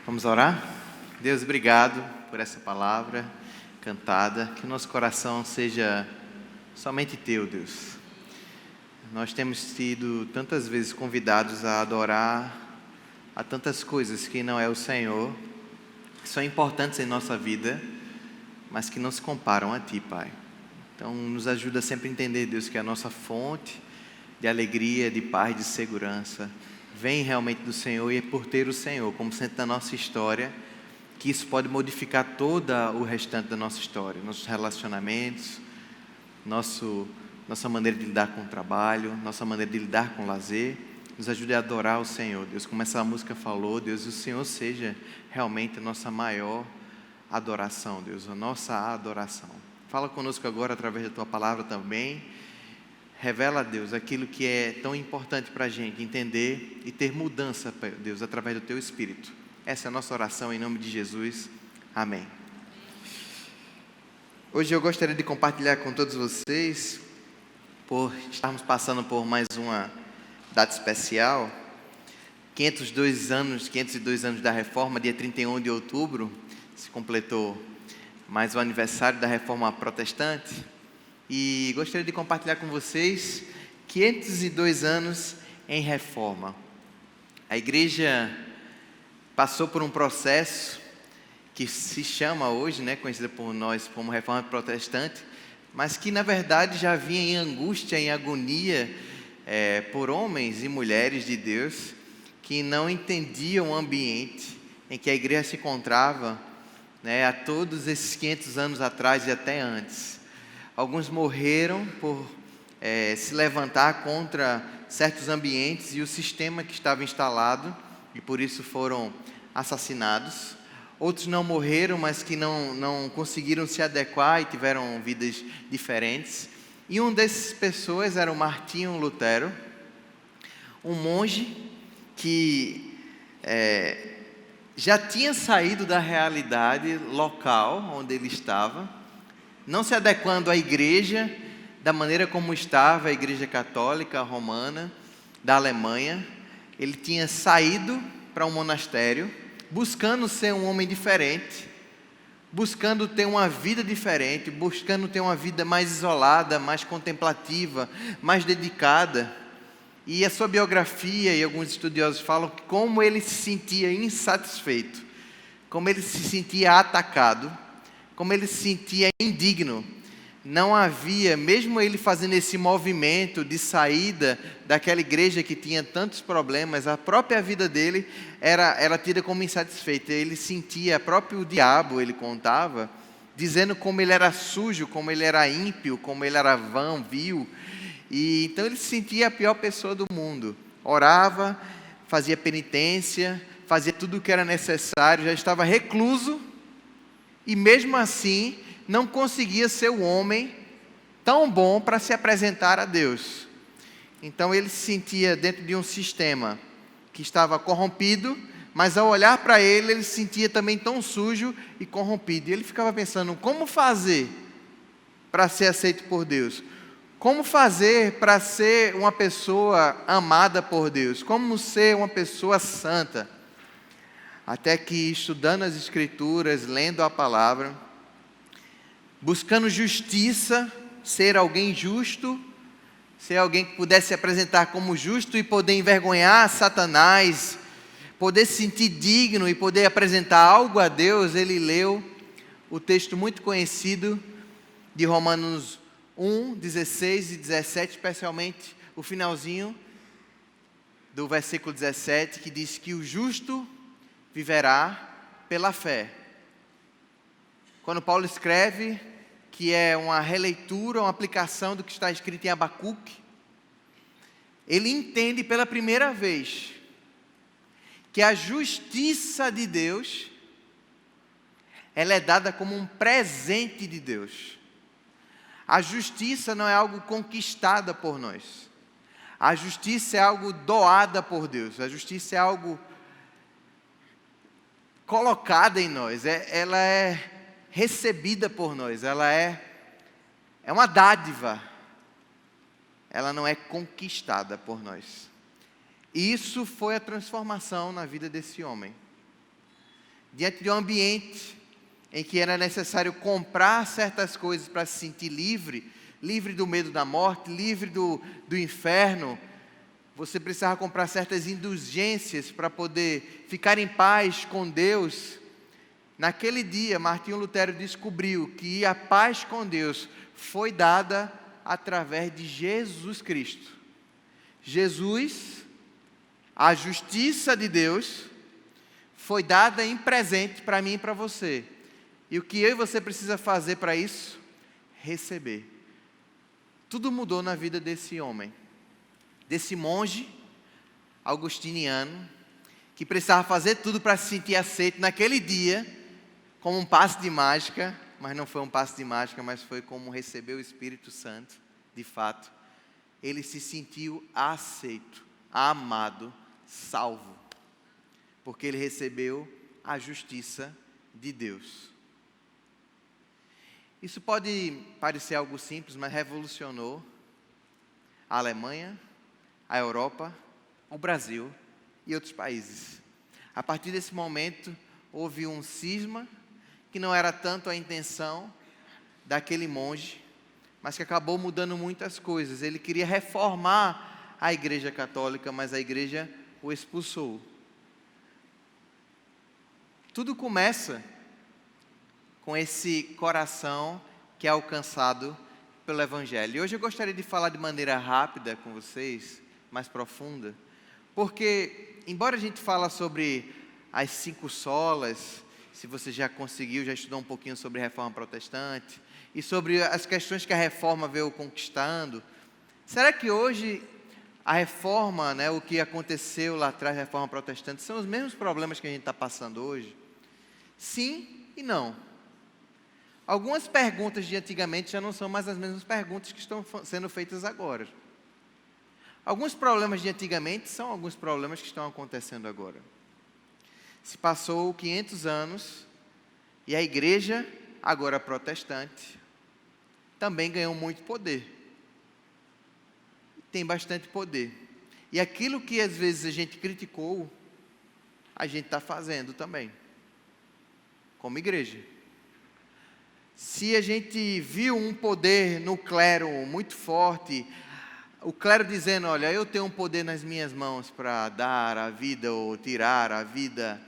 Vamos orar? Deus, obrigado por essa palavra cantada, que o nosso coração seja somente Teu, Deus. Nós temos sido tantas vezes convidados a adorar a tantas coisas que não é o Senhor, que são importantes em nossa vida, mas que não se comparam a Ti, Pai. Então, nos ajuda sempre a entender, Deus, que a nossa fonte de alegria, de paz, de segurança vem realmente do Senhor, e é por ter o Senhor como centro da nossa história que isso pode modificar todo o restante da nossa história, nossos relacionamentos, nossa maneira de lidar com o trabalho, nossa maneira de lidar com o lazer. Nos ajude a adorar o Senhor, Deus, como essa música falou, Deus, o Senhor seja realmente a nossa maior adoração, Deus, a nossa adoração. Fala conosco agora através da Tua palavra também. Revela, Deus, aquilo que é tão importante para a gente entender e ter mudança, Deus, através do Teu Espírito. Essa é a nossa oração em nome de Jesus. Amém. Hoje eu gostaria de compartilhar com todos vocês, por estarmos passando por mais uma data especial, 502 anos da Reforma, dia 31 de outubro, se completou mais o aniversário da Reforma Protestante. E gostaria de compartilhar com vocês 502 anos em reforma. A igreja passou por um processo que se chama hoje, conhecida por nós como Reforma Protestante, mas que na verdade já vinha em angústia, em agonia, por homens e mulheres de Deus que não entendiam o ambiente em que a igreja se encontrava, há todos esses 500 anos atrás e até antes. Alguns morreram por se levantar contra certos ambientes e o sistema que estava instalado, e por isso foram assassinados. Outros não morreram, mas que não conseguiram se adequar e tiveram vidas diferentes. E uma dessas pessoas era o Martinho Lutero, um monge que já tinha saído da realidade local onde ele estava, não se adequando à igreja da maneira como estava a igreja católica romana da Alemanha. Ele tinha saído para um monastério, buscando ser um homem diferente, buscando ter uma vida diferente, buscando ter uma vida mais isolada, mais contemplativa, mais dedicada. E a sua biografia, e alguns estudiosos falam que como ele se sentia insatisfeito, como ele se sentia atacado, como ele se sentia indigno. Não havia, mesmo ele fazendo esse movimento de saída daquela igreja que tinha tantos problemas, a própria vida dele era tida como insatisfeita. Ele sentia, próprio diabo, ele contava, dizendo como ele era sujo, como ele era ímpio, como ele era vão, vil. E então ele se sentia a pior pessoa do mundo. Orava, fazia penitência, fazia tudo o que era necessário, já estava recluso, e mesmo assim não conseguia ser o homem tão bom para se apresentar a Deus. Então ele se sentia dentro de um sistema que estava corrompido, mas ao olhar para ele, ele se sentia também tão sujo e corrompido. E ele ficava pensando, como fazer para ser aceito por Deus? Como fazer para ser uma pessoa amada por Deus? Como ser uma pessoa santa? Até que, estudando as Escrituras, lendo a palavra, buscando justiça, ser alguém justo, ser alguém que pudesse se apresentar como justo e poder envergonhar Satanás, poder se sentir digno e poder apresentar algo a Deus, ele leu o texto muito conhecido de Romanos 1, 16 e 17, especialmente o finalzinho do versículo 17, que diz que o justo viverá pela fé. Quando Paulo escreve, que é uma releitura, uma aplicação do que está escrito em Abacuque, ele entende pela primeira vez que a justiça de Deus, ela é dada como um presente de Deus. A justiça não é algo conquistada por nós. A justiça é algo doada por Deus. A justiça é algo colocada em nós, ela é recebida por nós, ela é uma dádiva, ela não é conquistada por nós. Isso foi a transformação na vida desse homem. diante de um ambiente em que era necessário comprar certas coisas para se sentir livre, livre do medo da morte, livre do inferno. Você precisava comprar certas indulgências para poder ficar em paz com Deus. Naquele dia, Martinho Lutero descobriu que a paz com Deus foi dada através de Jesus Cristo. Jesus, a justiça de Deus, foi dada em presente para mim e para você. E o que eu e você precisa fazer para isso? Receber. Tudo mudou na vida desse homem, desse monge augustiniano, que precisava fazer tudo para se sentir aceito naquele dia, como um passe de mágica, mas não foi um passe de mágica, mas foi como receber o Espírito Santo, de fato. Ele se sentiu aceito, amado, salvo, porque ele recebeu a justiça de Deus. Isso pode parecer algo simples, mas revolucionou a Alemanha, a Europa, o Brasil e outros países. A partir desse momento, houve um cisma, que não era tanto a intenção daquele monge, mas que acabou mudando muitas coisas. Ele queria reformar a Igreja Católica, mas a Igreja o expulsou. Tudo começa com esse coração que é alcançado pelo Evangelho. E hoje eu gostaria de falar de maneira rápida com vocês, mais profunda, porque, embora a gente fale sobre as 5 solas, se você já conseguiu, já estudou um pouquinho sobre a Reforma Protestante, e sobre as questões que a Reforma veio conquistando, será que hoje a Reforma, o que aconteceu lá atrás da Reforma Protestante, são os mesmos problemas que a gente está passando hoje? Sim e não. Algumas perguntas de antigamente já não são mais as mesmas perguntas que estão sendo feitas agora. Alguns problemas de antigamente são alguns problemas que estão acontecendo agora. Se passou 500 anos e a igreja, agora protestante, também ganhou muito poder. Tem bastante poder. E aquilo que às vezes a gente criticou, a gente está fazendo também, como igreja. Se a gente viu um poder no clero muito forte, o clero dizendo, olha, eu tenho um poder nas minhas mãos para dar a vida ou tirar a vida.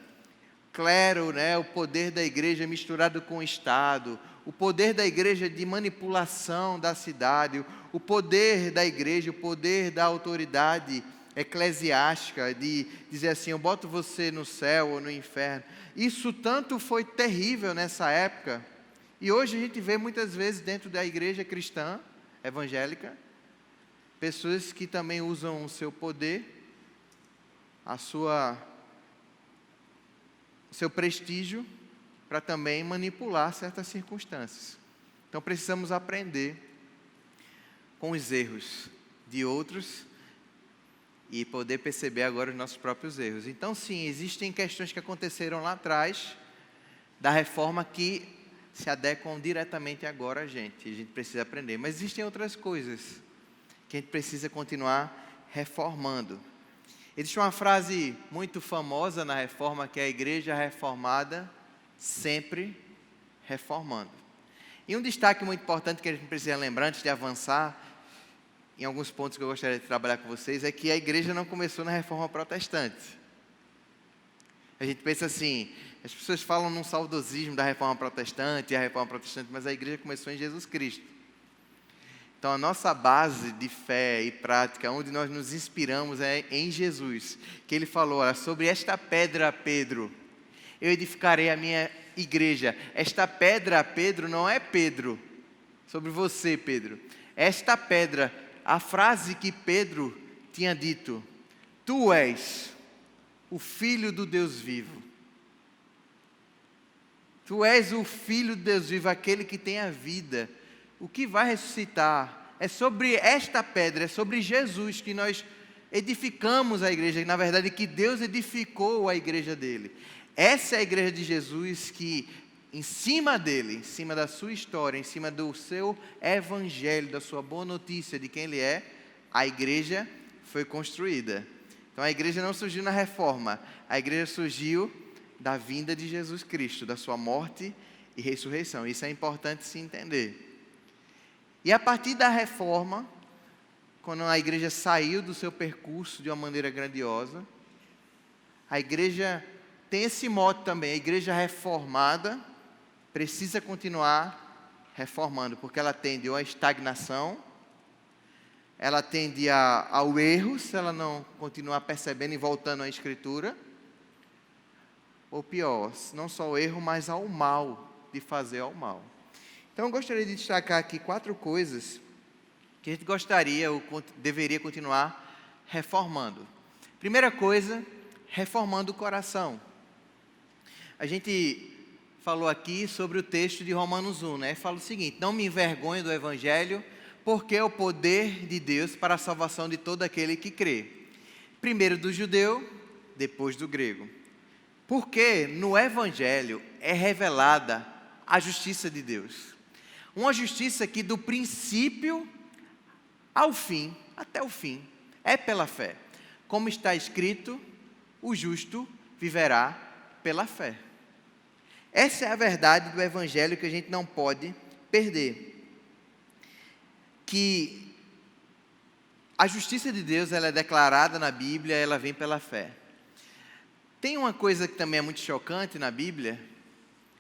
Clero, o poder da igreja misturado com o Estado, o poder da igreja de manipulação da cidade, o poder da igreja, o poder da autoridade eclesiástica, de dizer assim, eu boto você no céu ou no inferno. Isso tanto foi terrível nessa época, e hoje a gente vê muitas vezes dentro da igreja cristã, evangélica, pessoas que também usam o seu poder, o seu prestígio, para também manipular certas circunstâncias. Então precisamos aprender com os erros de outros e poder perceber agora os nossos próprios erros. Então sim, existem questões que aconteceram lá atrás da reforma que se adequam diretamente agora a gente precisa aprender. Mas existem outras coisas que a gente precisa continuar reformando. Existe uma frase muito famosa na reforma, que é a igreja reformada, sempre reformando. E um destaque muito importante que a gente precisa lembrar antes de avançar, em alguns pontos que eu gostaria de trabalhar com vocês, é que a igreja não começou na reforma protestante. A gente pensa assim, as pessoas falam num saudosismo da reforma protestante, mas a igreja começou em Jesus Cristo. Então, a nossa base de fé e prática, onde nós nos inspiramos é em Jesus, que Ele falou, olha, sobre esta pedra, Pedro, eu edificarei a minha igreja. Esta pedra, Pedro, não é Pedro, sobre você, Pedro. Esta pedra, a frase que Pedro tinha dito, tu és o Filho do Deus vivo. Tu és o Filho de Deus vivo, aquele que tem a vida. O que vai ressuscitar é sobre esta pedra, é sobre Jesus que nós edificamos a igreja, na verdade que Deus edificou a igreja dele. Essa é a igreja de Jesus que, em cima dele, em cima da sua história, em cima do seu evangelho, da sua boa notícia de quem ele é, a igreja foi construída. Então a igreja não surgiu na reforma, a igreja surgiu da vinda de Jesus Cristo, da sua morte e ressurreição. Isso é importante se entender. E a partir da reforma, quando a igreja saiu do seu percurso de uma maneira grandiosa, a igreja tem esse mote também, a igreja reformada precisa continuar reformando, porque ela tende à estagnação, ela tende ao erro, se ela não continuar percebendo e voltando à Escritura, ou pior, não só ao erro, mas ao mal, de fazer ao mal. Então eu gostaria de destacar aqui 4 coisas que a gente gostaria ou deveria continuar reformando. Primeira coisa, reformando o coração. A gente falou aqui sobre o texto de Romanos 1, né? Fala o seguinte: não me envergonho do Evangelho, porque é o poder de Deus para a salvação de todo aquele que crê. Primeiro do judeu, depois do grego. Porque no Evangelho é revelada a justiça de Deus. Uma justiça que do princípio ao fim, até o fim, é pela fé. Como está escrito, o justo viverá pela fé. Essa é a verdade do Evangelho que a gente não pode perder. Que a justiça de Deus, ela é declarada na Bíblia, ela vem pela fé. Tem uma coisa que também é muito chocante na Bíblia,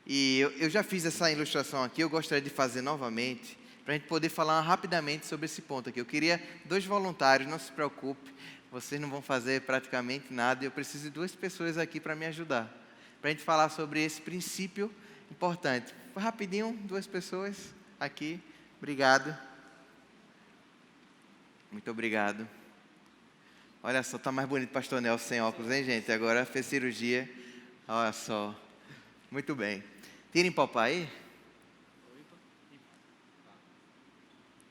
e eu já fiz essa ilustração aqui, eu gostaria de fazer novamente, para a gente poder falar rapidamente sobre esse ponto aqui. Eu queria 2 voluntários, não se preocupe, vocês não vão fazer praticamente nada, eu preciso de 2 pessoas aqui para me ajudar, para a gente falar sobre esse princípio importante. Rapidinho, 2 pessoas aqui, obrigado. Muito obrigado. Olha só, está mais bonito o pastor Nelson sem óculos, hein, gente? Agora fez cirurgia. Olha só. Muito bem. Tirem popá aí.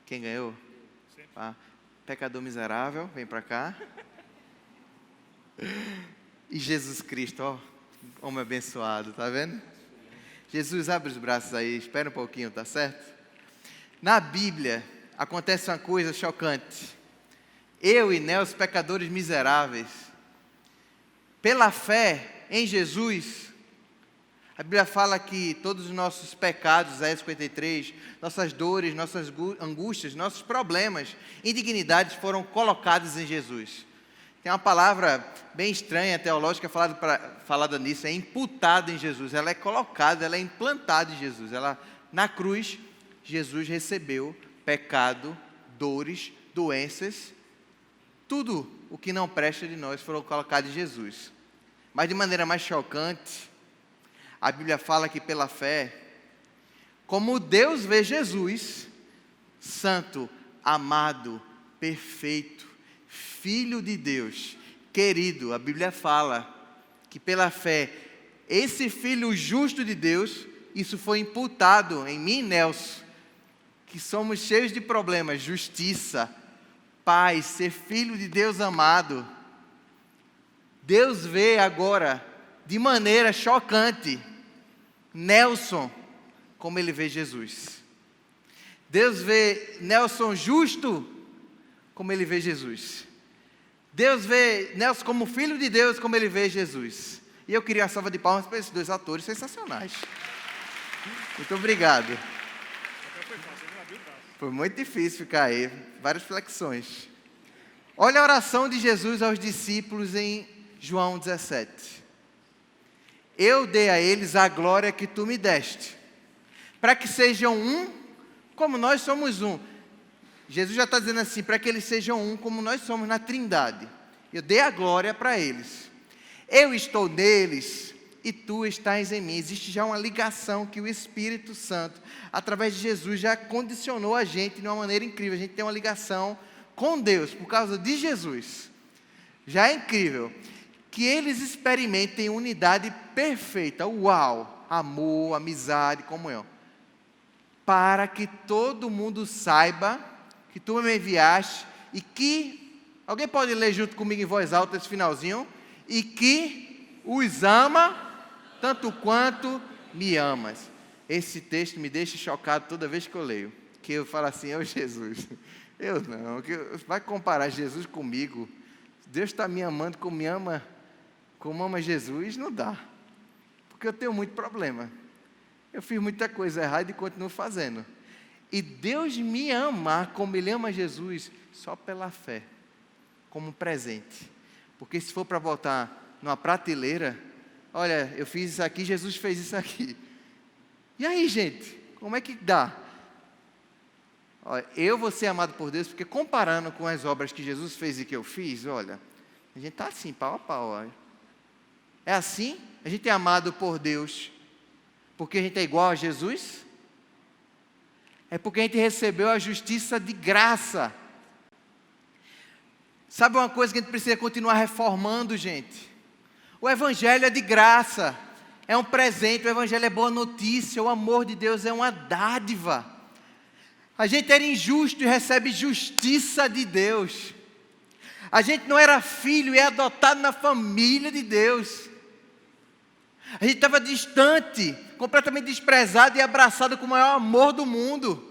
Quem ganhou? Ah, pecador miserável, vem para cá. E Jesus Cristo, ó, homem abençoado, tá vendo? Jesus, abre os braços aí, espera um pouquinho, tá certo? Na Bíblia, acontece uma coisa chocante. Eu e Nelson, pecadores miseráveis, pela fé em Jesus, a Bíblia fala que todos os nossos pecados, Isaías 53, nossas dores, nossas angústias, nossos problemas, indignidades foram colocados em Jesus. Tem uma palavra bem estranha, teológica, falada nisso, é imputada em Jesus. Ela é colocada, ela é implantada em Jesus. Na cruz, Jesus recebeu pecado, dores, doenças, tudo o que não presta de nós foram colocados em Jesus. Mas de maneira mais chocante, a Bíblia fala que pela fé, como Deus vê Jesus, santo, amado, perfeito, Filho de Deus, querido, a Bíblia fala que pela fé, esse Filho justo de Deus, isso foi imputado em mim e Nelson, que somos cheios de problemas, justiça, paz, ser filho de Deus amado. Deus vê agora, de maneira chocante, Nelson, como ele vê Jesus. Deus vê Nelson justo, como ele vê Jesus. Deus vê Nelson como filho de Deus, como ele vê Jesus. E eu queria a salva de palmas para esses 2 atores sensacionais. Muito obrigado. Foi muito difícil ficar aí, várias flexões. Olha a oração de Jesus aos discípulos em João 17. Eu dei a eles a glória que tu me deste, para que sejam um, como nós somos um. Jesus já está dizendo assim, para que eles sejam um, como nós somos na Trindade. Eu dei a glória para eles. Eu estou neles e tu estás em mim. Existe já uma ligação que o Espírito Santo, através de Jesus, já condicionou a gente de uma maneira incrível. A gente tem uma ligação com Deus por causa de Jesus. Já é incrível que eles experimentem unidade perfeita. Uau! Amor, amizade, comunhão. Para que todo mundo saiba que tu me enviaste e que, alguém pode ler junto comigo em voz alta esse finalzinho? E que os ama tanto quanto me amas. Esse texto me deixa chocado toda vez que eu leio. Que eu falo assim, ô Jesus, eu não, vai comparar Jesus comigo? Deus está me amando como ama Jesus? Não dá. Porque eu tenho muito problema. Eu fiz muita coisa errada e continuo fazendo. E Deus me ama como Ele ama Jesus, só pela fé, como presente. Porque se for para botar numa prateleira, olha, eu fiz isso aqui, Jesus fez isso aqui. E aí, gente, como é que dá? Olha, eu vou ser amado por Deus, porque comparando com as obras que Jesus fez e que eu fiz, olha, a gente está assim, pau a pau. Olha. É assim? A gente é amado por Deus porque a gente é igual a Jesus? É porque a gente recebeu a justiça de graça. Sabe uma coisa que a gente precisa continuar reformando, gente? O Evangelho é de graça, é um presente, o Evangelho é boa notícia, o amor de Deus é uma dádiva. A gente era injusto e recebe justiça de Deus. A gente não era filho e é adotado na família de Deus. A gente estava distante, completamente desprezado e abraçado com o maior amor do mundo.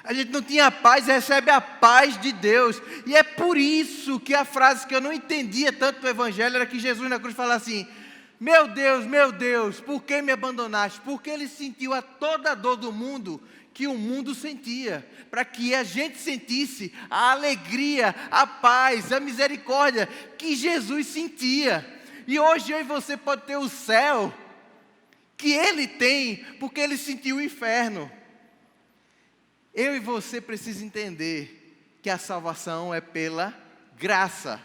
A gente não tinha paz e recebe a paz de Deus. E é por isso que a frase que eu não entendia tanto do Evangelho era que Jesus na cruz fala assim: meu Deus, por que me abandonaste? Porque Ele sentiu a toda a dor do mundo que o mundo sentia, para que a gente sentisse a alegria, a paz, a misericórdia que Jesus sentia. E hoje eu e você pode ter o céu que Ele tem, porque Ele sentiu o inferno. Eu e você precisamos entender que a salvação é pela graça.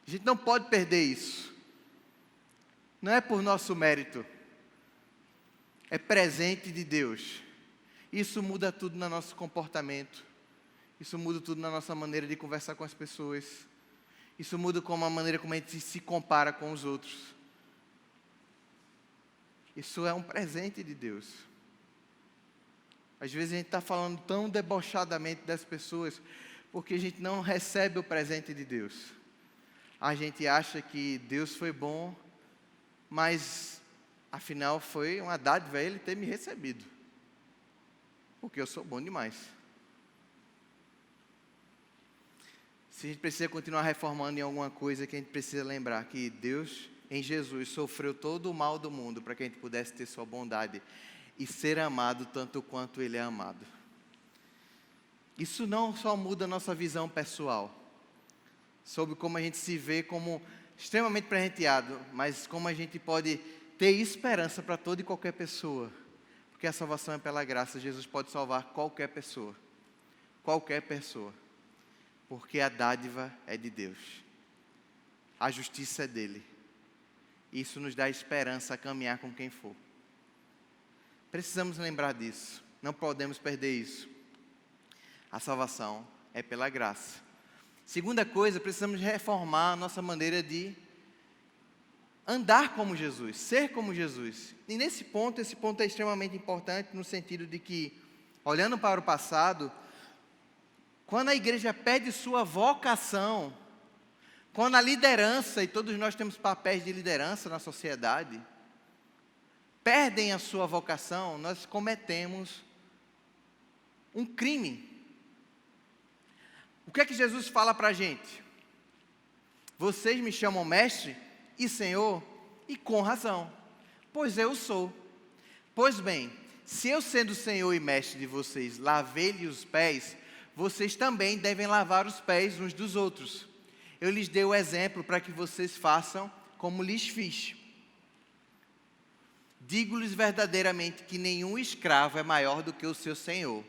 A gente não pode perder isso. Não é por nosso mérito. É presente de Deus. Isso muda tudo no nosso comportamento. Isso muda tudo na nossa maneira de conversar com as pessoas. Isso muda como a maneira como a gente se compara com os outros. Isso é um presente de Deus. Às vezes a gente está falando tão debochadamente das pessoas, porque a gente não recebe o presente de Deus. A gente acha que Deus foi bom, mas afinal foi uma dádiva Ele ter me recebido. Porque eu sou bom demais. Se a gente precisa continuar reformando em alguma coisa, que a gente precisa lembrar que Deus, em Jesus, sofreu todo o mal do mundo para que a gente pudesse ter sua bondade e ser amado tanto quanto Ele é amado. Isso não só muda a nossa visão pessoal, sobre como a gente se vê como extremamente presenteado, mas como a gente pode ter esperança para toda e qualquer pessoa, porque a salvação é pela graça. Jesus pode salvar qualquer pessoa, porque a dádiva é de Deus, a justiça é dEle. Isso nos dá esperança a caminhar com quem for. Precisamos lembrar disso, não podemos perder isso. A salvação é pela graça. Segunda coisa, precisamos reformar a nossa maneira de andar como Jesus, ser como Jesus. E esse ponto é extremamente importante no sentido de que, olhando para o passado, quando a igreja perde sua vocação, quando a liderança, e todos nós temos papéis de liderança na sociedade, perdem a sua vocação, nós cometemos um crime. O que é que Jesus fala para a gente? Vocês me chamam mestre e Senhor, e com razão, pois eu sou. Pois bem, se eu sendo Senhor e mestre de vocês, lavei-lhe os pés, vocês também devem lavar os pés uns dos outros. Eu lhes dei o exemplo para que vocês façam como lhes fiz. Digo-lhes verdadeiramente que nenhum escravo é maior do que o seu senhor,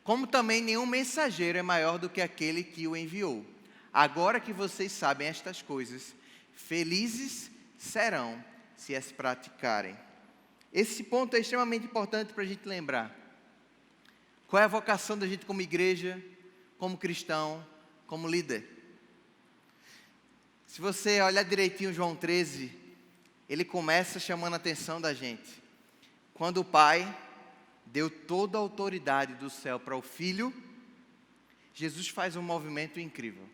como também nenhum mensageiro é maior do que aquele que o enviou. Agora que vocês sabem estas coisas, felizes serão se as praticarem. Esse ponto é extremamente importante para a gente lembrar. Qual é a vocação da gente como igreja, como cristão, como líder? Se você olhar direitinho João 13, ele começa chamando a atenção da gente. Quando o Pai deu toda a autoridade do céu para o Filho, Jesus faz um movimento incrível.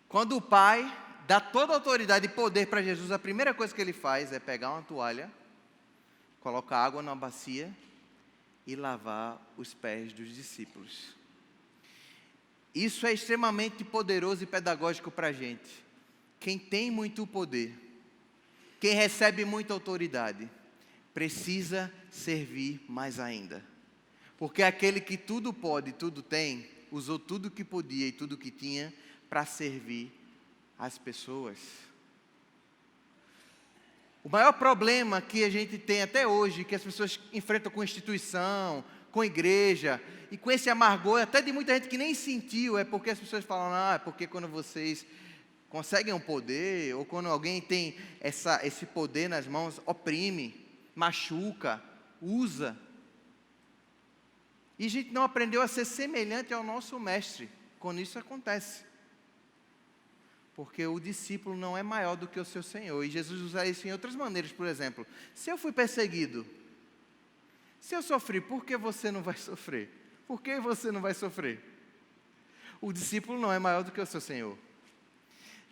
Quando o Pai dá toda a autoridade e poder para Jesus, a primeira coisa que Ele faz é pegar uma toalha, colocar água numa bacia e lavar os pés dos discípulos. Isso é extremamente poderoso e pedagógico para a gente. Quem tem muito poder Quem recebe muita autoridade precisa servir mais ainda. Porque aquele que tudo pode, tudo tem, usou tudo que podia e tudo que tinha para servir as pessoas. O maior problema que a gente tem até hoje, que as pessoas enfrentam com instituição, com igreja, e com esse amargor, até de muita gente que nem sentiu, é porque as pessoas falam, é porque quando vocês conseguem um poder, ou quando alguém tem esse poder nas mãos, oprime, machuca, usa. E a gente não aprendeu a ser semelhante ao nosso mestre, quando isso acontece. Porque o discípulo não é maior do que o seu Senhor. E Jesus usa isso em outras maneiras. Por exemplo, se eu fui perseguido, se eu sofri, por que você não vai sofrer? Por que você não vai sofrer? O discípulo não é maior do que o seu Senhor.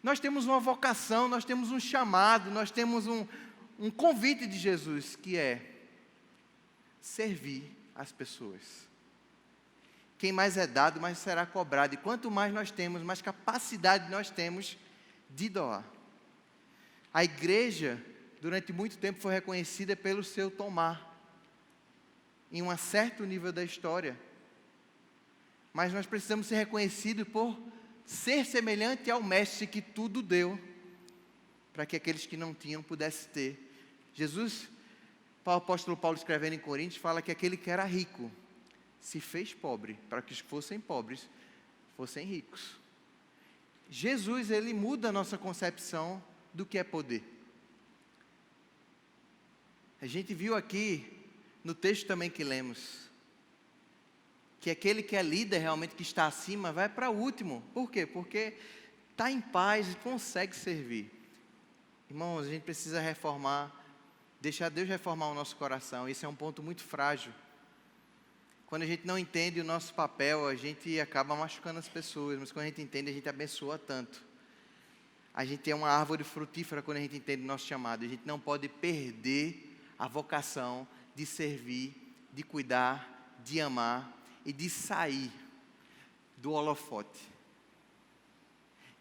Nós temos uma vocação, nós temos um chamado, nós temos um convite de Jesus, que é servir as pessoas. Quem mais é dado, mais será cobrado. E quanto mais nós temos, mais capacidade nós temos de doar. A igreja, durante muito tempo, foi reconhecida pelo seu tomar, em um certo nível da história. Mas nós precisamos ser reconhecidos por ser semelhante ao mestre que tudo deu, para que aqueles que não tinham pudessem ter. Jesus, o apóstolo Paulo escrevendo em Coríntios, fala que aquele que era rico se fez pobre, para que os que fossem pobres fossem ricos. Jesus, ele muda a nossa concepção do que é poder. A gente viu aqui, no texto também que lemos, que aquele que é líder realmente, que está acima, vai para o último. Por quê? Porque está em paz e consegue servir. Irmãos, a gente precisa reformar, deixar Deus reformar o nosso coração. Esse é um ponto muito frágil. Quando a gente não entende o nosso papel, a gente acaba machucando as pessoas, mas quando a gente entende, a gente abençoa tanto. A gente é uma árvore frutífera quando a gente entende o nosso chamado. A gente não pode perder a vocação de servir, de cuidar, de amar e de sair do holofote.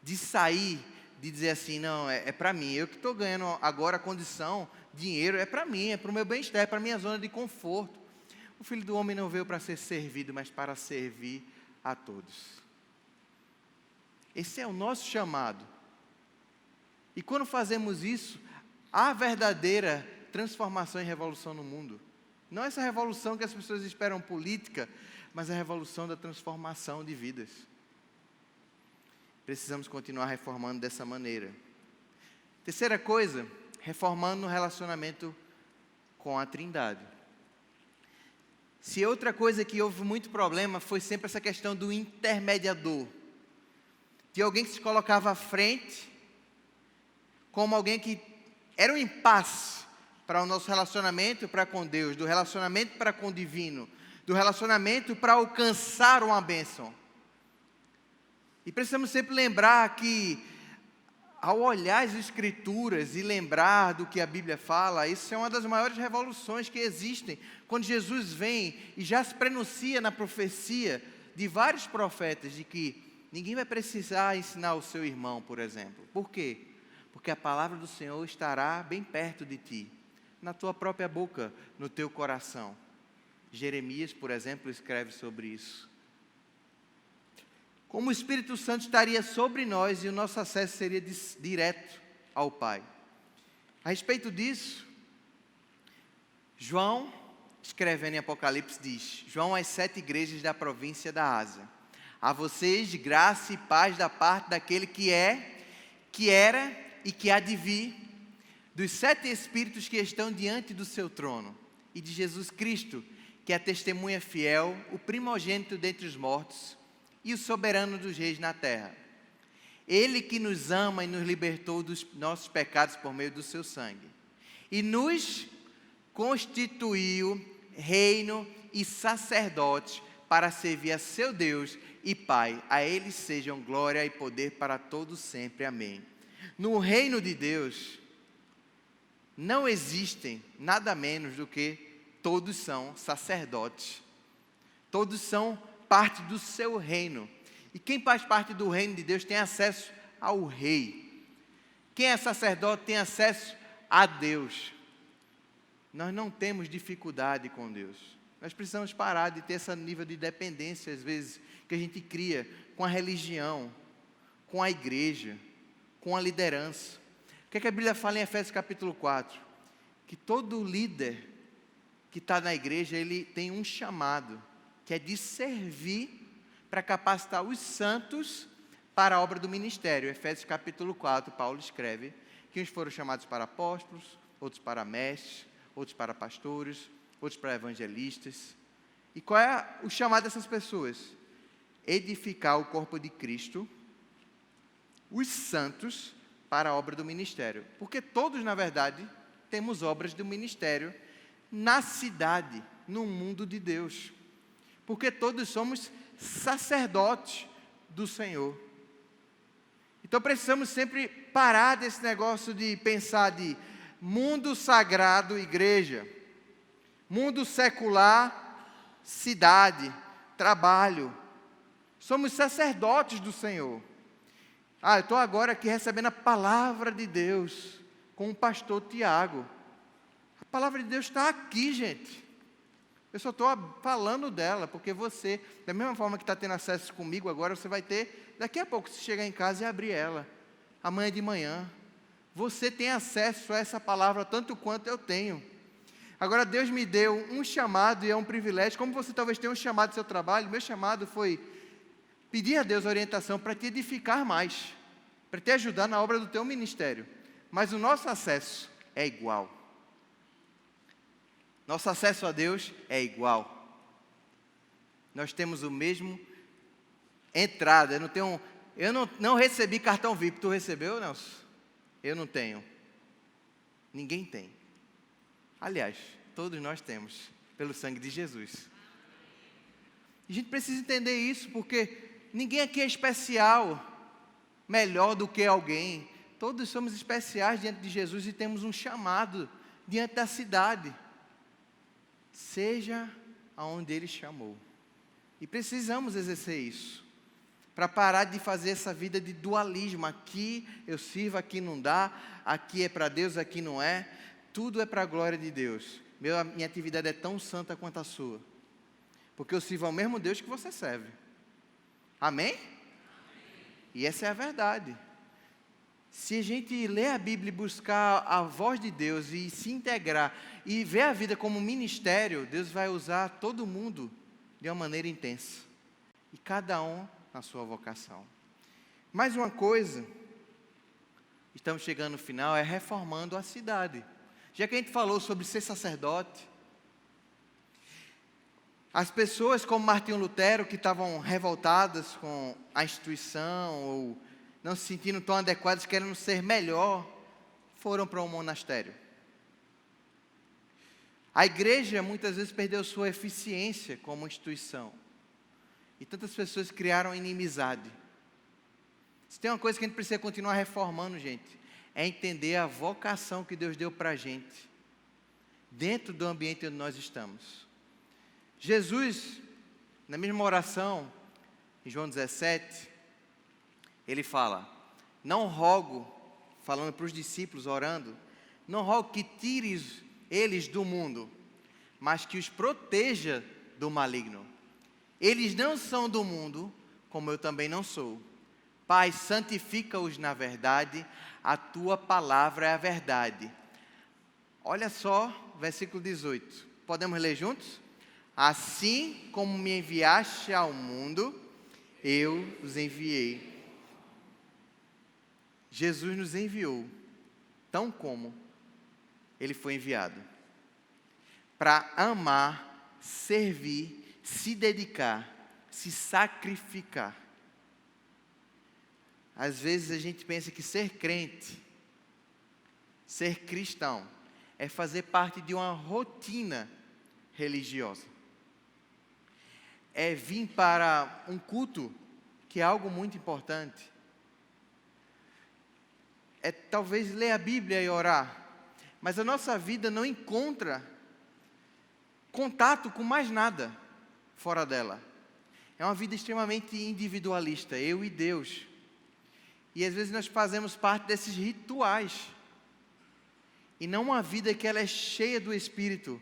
De sair, de dizer assim, não, é para mim, eu que estou ganhando agora a condição, dinheiro, é para mim, é para o meu bem-estar, é para a minha zona de conforto. O Filho do Homem não veio para ser servido, mas para servir a todos. Esse é o nosso chamado. E quando fazemos isso, há verdadeira transformação e revolução no mundo. Não essa revolução que as pessoas esperam política, mas a revolução da transformação de vidas. Precisamos continuar reformando dessa maneira. Terceira coisa, reformando o relacionamento com a Trindade. Se outra coisa que houve muito problema foi sempre essa questão do intermediador. De alguém que se colocava à frente, como alguém que era um impasse para o nosso relacionamento para com Deus, do relacionamento para com o divino, do relacionamento para alcançar uma bênção. E precisamos sempre lembrar que, ao olhar as Escrituras e lembrar do que a Bíblia fala, isso é uma das maiores revoluções que existem. Quando Jesus vem e já se prenuncia na profecia de vários profetas, de que ninguém vai precisar ensinar o seu irmão, por exemplo. Por quê? Porque a palavra do Senhor estará bem perto de ti, na tua própria boca, no teu coração. Jeremias, por exemplo, escreve sobre isso. Como o Espírito Santo estaria sobre nós e o nosso acesso seria direto ao Pai. A respeito disso, João, escrevendo em Apocalipse, diz: João às 7 igrejas da província da Ásia: a vocês graça e paz da parte daquele que é, que era e que há de vir, dos 7 Espíritos que estão diante do seu trono, e de Jesus Cristo, que é a testemunha fiel, o primogênito dentre os mortos, e o soberano dos reis na terra. Ele que nos ama e nos libertou dos nossos pecados por meio do seu sangue, e nos constituiu reino e sacerdotes para servir a seu Deus e Pai. A Ele sejam glória e poder para todos sempre. Amém. No reino de Deus, não existem nada menos do que todos são sacerdotes. Todos são parte do seu reino. E quem faz parte do reino de Deus tem acesso ao rei. Quem é sacerdote tem acesso a Deus. Nós não temos dificuldade com Deus. Nós precisamos parar de ter esse nível de dependência, às vezes, que a gente cria com a religião, com a igreja, com a liderança. O que a Bíblia fala em Efésios capítulo 4? Que todo líder que está na igreja, ele tem um chamado, que é de servir para capacitar os santos para a obra do ministério. Efésios capítulo 4, Paulo escreve que uns foram chamados para apóstolos, outros para mestres, outros para pastores, outros para evangelistas. E qual é o chamado dessas pessoas? Edificar o corpo de Cristo, os santos, para a obra do ministério. Porque todos, na verdade, temos obras do ministério na cidade, no mundo de Deus. Porque todos somos sacerdotes do Senhor. Então precisamos sempre parar desse negócio de pensar de mundo sagrado, igreja, mundo secular, cidade, trabalho. Somos sacerdotes do Senhor. Eu estou agora aqui recebendo a palavra de Deus com o pastor Tiago. A palavra de Deus está aqui, gente. Eu só estou falando dela, porque você, da mesma forma que está tendo acesso comigo agora, você vai ter, daqui a pouco, se chegar em casa e abrir ela, amanhã de manhã. Você tem acesso a essa palavra tanto quanto eu tenho. Agora, Deus me deu um chamado e é um privilégio, como você talvez tenha um chamado do seu trabalho, meu chamado foi pedir a Deus orientação para te edificar mais, para te ajudar na obra do teu ministério. Mas o nosso acesso é igual. Nosso acesso a Deus é igual. Nós temos o mesmo entrada. Eu não recebi cartão VIP. Tu recebeu, Nelson? Eu não tenho. Ninguém tem. Aliás, todos nós temos, pelo sangue de Jesus. E a gente precisa entender isso, porque ninguém aqui é especial, melhor do que alguém. Todos somos especiais diante de Jesus e temos um chamado diante da cidade. Seja aonde Ele chamou. E precisamos exercer isso, para parar de fazer essa vida de dualismo. Aqui eu sirvo, aqui não dá, aqui é para Deus, aqui não é. Tudo é para a glória de Deus. Minha atividade é tão santa quanto a sua, porque eu sirvo ao mesmo Deus que você serve. Amém? E essa é a verdade. Se a gente ler a Bíblia e buscar a voz de Deus e se integrar e ver a vida como ministério, Deus vai usar todo mundo de uma maneira intensa. E cada um na sua vocação. Mais uma coisa, estamos chegando no final, é reformando a cidade. Já que a gente falou sobre ser sacerdote, as pessoas como Martinho Lutero, que estavam revoltadas com a instituição, ou não se sentindo tão adequadas, querendo ser melhor, foram para um monastério. A igreja muitas vezes perdeu sua eficiência como instituição. E tantas pessoas criaram inimizade. Se tem uma coisa que a gente precisa continuar reformando, gente, é entender a vocação que Deus deu para a gente, dentro do ambiente onde nós estamos. Jesus, na mesma oração, em João 17, ele fala, não rogo, falando para os discípulos, orando, não rogo que tires eles do mundo, mas que os proteja do maligno. Eles não são do mundo, como eu também não sou. Pai, santifica-os na verdade, a tua palavra é a verdade. Olha só, versículo 18. Podemos ler juntos? Assim como me enviaste ao mundo, eu os enviei. Jesus nos enviou, tão como Ele foi enviado, para amar, servir, se dedicar, se sacrificar. Às vezes a gente pensa que ser crente, ser cristão, é fazer parte de uma rotina religiosa. É vir para um culto, que é algo muito importante. É talvez ler a Bíblia e orar, mas a nossa vida não encontra contato com mais nada fora dela. É uma vida extremamente individualista, eu e Deus. E às vezes nós fazemos parte desses rituais. E não uma vida que ela é cheia do Espírito,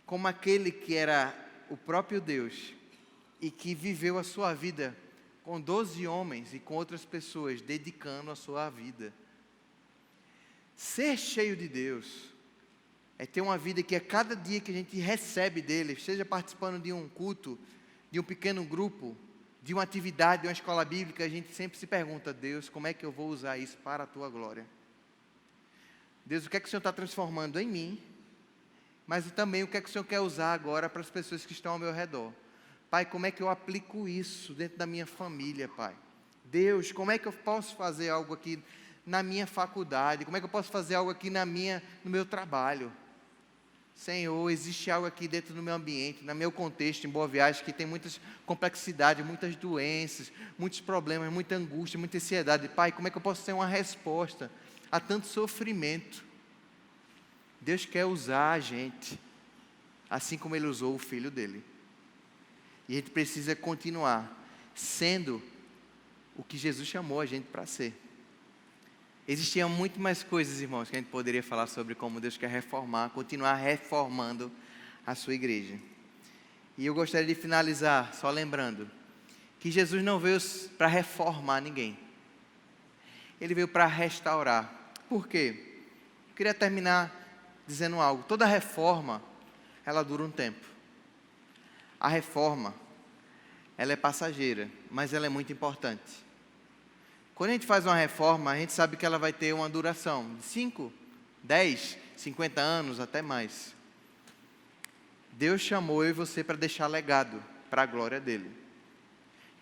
como aquele que era o próprio Deus e que viveu a sua vida com 12 homens e com outras pessoas, dedicando a sua vida. Ser cheio de Deus é ter uma vida que a cada dia que a gente recebe dele, seja participando de um culto, de um pequeno grupo, de uma atividade, de uma escola bíblica, a gente sempre se pergunta: Deus, como é que eu vou usar isso para a tua glória? Deus, o que é que o Senhor está transformando em mim? Mas também o que é que o Senhor quer usar agora para as pessoas que estão ao meu redor? Pai, como é que eu aplico isso dentro da minha família, Pai? Deus, como é que eu posso fazer algo aqui na minha faculdade? Como é que eu posso fazer algo aqui no meu trabalho? Senhor, existe algo aqui dentro do meu ambiente, no meu contexto, em Boa Viagem, que tem muitas complexidades, muitas doenças, muitos problemas, muita angústia, muita ansiedade. Pai, como é que eu posso ter uma resposta a tanto sofrimento? Deus quer usar a gente, assim como Ele usou o Filho dEle. E a gente precisa continuar sendo o que Jesus chamou a gente para ser. Existiam muito mais coisas, irmãos, que a gente poderia falar sobre como Deus quer reformar, continuar reformando a sua igreja. E eu gostaria de finalizar só lembrando que Jesus não veio para reformar ninguém. Ele veio para restaurar. Por quê? Eu queria terminar dizendo algo. Toda reforma, ela dura um tempo. A reforma, ela é passageira, mas ela é muito importante. Quando a gente faz uma reforma, a gente sabe que ela vai ter uma duração de 5, 10, 50 anos, até mais. Deus chamou eu e você para deixar legado, para a glória dEle.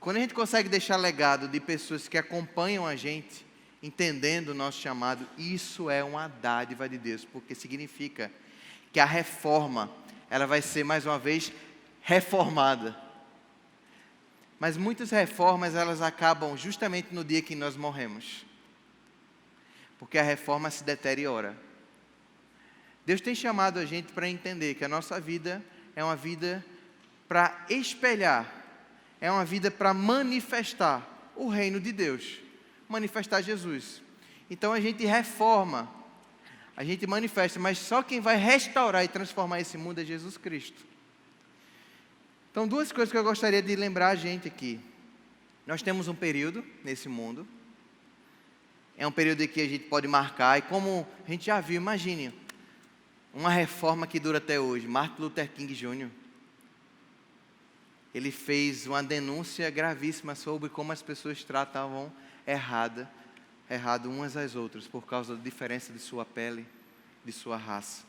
Quando a gente consegue deixar legado de pessoas que acompanham a gente, entendendo o nosso chamado, isso é uma dádiva de Deus, porque significa que a reforma, ela vai ser mais uma vez reformada. Mas muitas reformas, elas acabam justamente no dia que nós morremos, porque a reforma se deteriora. Deus tem chamado a gente para entender que a nossa vida é uma vida para espelhar, é uma vida para manifestar o reino de Deus, manifestar Jesus. Então a gente reforma, a gente manifesta, mas só quem vai restaurar e transformar esse mundo é Jesus Cristo. Então, duas coisas que eu gostaria de lembrar a gente aqui. Nós temos um período nesse mundo, é um período em que a gente pode marcar, e como a gente já viu, imagine, uma reforma que dura até hoje. Martin Luther King Jr., ele fez uma denúncia gravíssima sobre como as pessoas tratavam errado umas às outras, por causa da diferença de sua pele, de sua raça.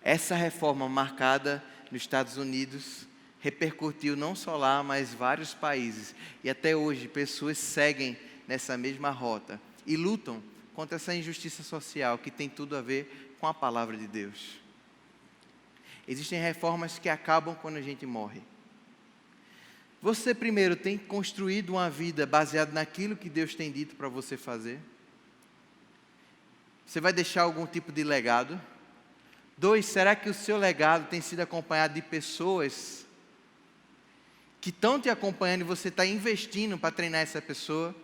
Essa reforma marcada nos Estados Unidos repercutiu não só lá, mas vários países. E até hoje pessoas seguem nessa mesma rota e lutam contra essa injustiça social que tem tudo a ver com a palavra de Deus. Existem reformas que acabam quando a gente morre. Você primeiro tem construído uma vida baseada naquilo que Deus tem dito para você fazer? Você vai deixar algum tipo de legado? 2, será que o seu legado tem sido acompanhado de pessoas que estão te acompanhando e você está investindo para treinar essa pessoa?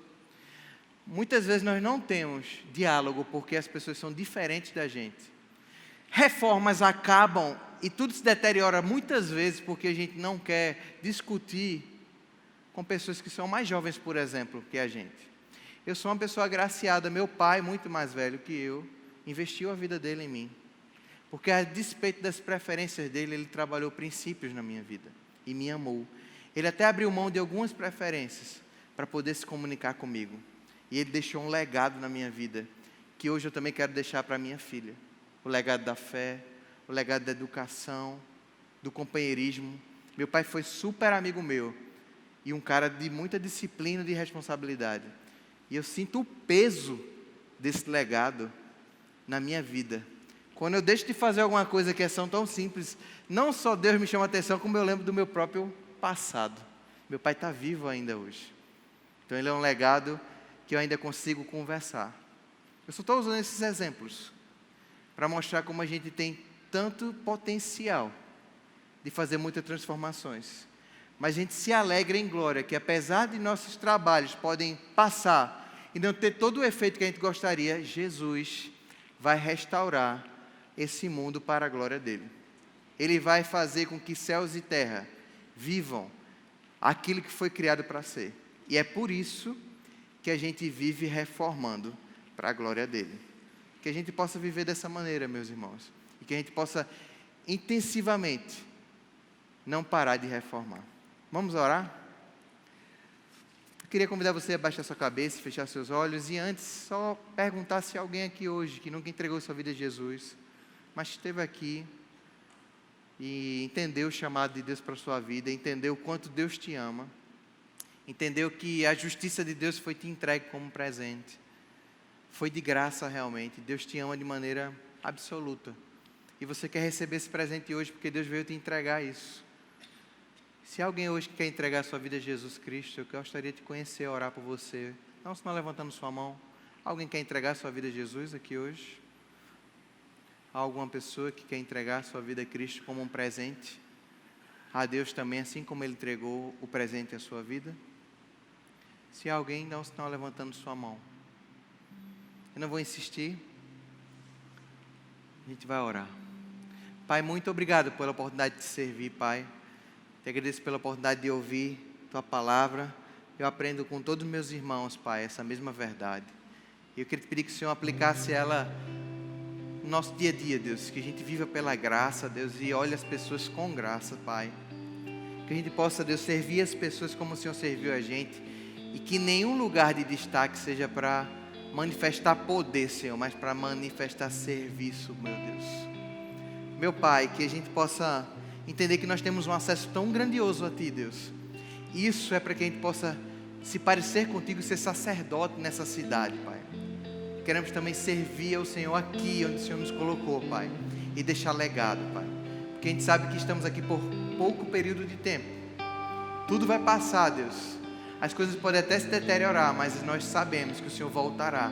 Muitas vezes nós não temos diálogo porque as pessoas são diferentes da gente. Reformas acabam e tudo se deteriora muitas vezes porque a gente não quer discutir com pessoas que são mais jovens, por exemplo, que a gente. Eu sou uma pessoa agraciada, meu pai, muito mais velho que eu, investiu a vida dele em mim. Porque a despeito das preferências dele, ele trabalhou princípios na minha vida e me amou. Ele até abriu mão de algumas preferências para poder se comunicar comigo. E ele deixou um legado na minha vida, que hoje eu também quero deixar para minha filha. O legado da fé, o legado da educação, do companheirismo. Meu pai foi super amigo meu e um cara de muita disciplina e de responsabilidade. E eu sinto o peso desse legado na minha vida. Quando eu deixo de fazer alguma coisa que é tão simples, não só Deus me chama a atenção, como eu lembro do meu próprio passado. Meu pai está vivo ainda hoje. Então ele é um legado que eu ainda consigo conversar. Eu só estou usando esses exemplos para mostrar como a gente tem tanto potencial de fazer muitas transformações. Mas a gente se alegra em glória que apesar de nossos trabalhos podem passar e não ter todo o efeito que a gente gostaria, Jesus vai restaurar esse mundo para a glória dele. Ele vai fazer com que céus e terra vivam aquilo que foi criado para ser. E é por isso que a gente vive reformando para a glória dele. Que a gente possa viver dessa maneira, meus irmãos. E que a gente possa intensivamente não parar de reformar. Vamos orar? Eu queria convidar você a baixar sua cabeça, fechar seus olhos e antes só perguntar se alguém aqui hoje que nunca entregou sua vida a Jesus, mas esteve aqui e entendeu o chamado de Deus para a sua vida, entendeu o quanto Deus te ama, entendeu que a justiça de Deus foi te entregue como presente, foi de graça realmente, Deus te ama de maneira absoluta, e você quer receber esse presente hoje, porque Deus veio te entregar isso. Se alguém hoje quer entregar a sua vida a Jesus Cristo, eu gostaria de conhecer, orar por você, não se não levantando sua mão. Alguém quer entregar a sua vida a Jesus aqui hoje? Há alguma pessoa que quer entregar a sua vida a Cristo como um presente a Deus também, assim como Ele entregou o presente à sua vida? Se alguém não está levantando sua mão, eu não vou insistir, a gente vai orar. Pai, muito obrigado pela oportunidade de te servir, Pai. Te agradeço pela oportunidade de ouvir Tua palavra. Eu aprendo com todos os meus irmãos, Pai, essa mesma verdade. E eu queria te pedir que o Senhor aplicasse ela no nosso dia a dia, Deus, que a gente viva pela graça, Deus, e olhe as pessoas com graça, Pai. Que a gente possa, Deus, servir as pessoas como o Senhor serviu a gente, e que nenhum lugar de destaque seja para manifestar poder, Senhor, mas para manifestar serviço, meu Deus. Meu Pai, que a gente possa entender que nós temos um acesso tão grandioso a Ti, Deus. Isso é para que a gente possa se parecer contigo e ser sacerdote nessa cidade, Pai. Queremos também servir ao Senhor aqui onde o Senhor nos colocou, Pai, e deixar legado, Pai, porque a gente sabe que estamos aqui por pouco período de tempo. Tudo vai passar, Deus. As coisas podem até se deteriorar, mas nós sabemos que o Senhor voltará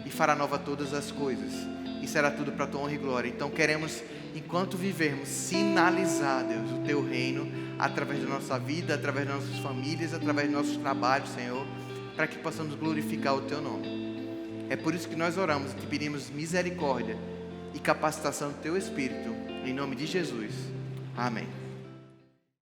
e fará nova todas as coisas, e será tudo para a Tua honra e glória. Então queremos, enquanto vivermos, sinalizar, Deus, o Teu reino através da nossa vida, através das nossas famílias, através dos nossos trabalhos, Senhor, para que possamos glorificar o Teu nome. É por isso que nós oramos e te pedimos misericórdia e capacitação do Teu Espírito, em nome de Jesus. Amém.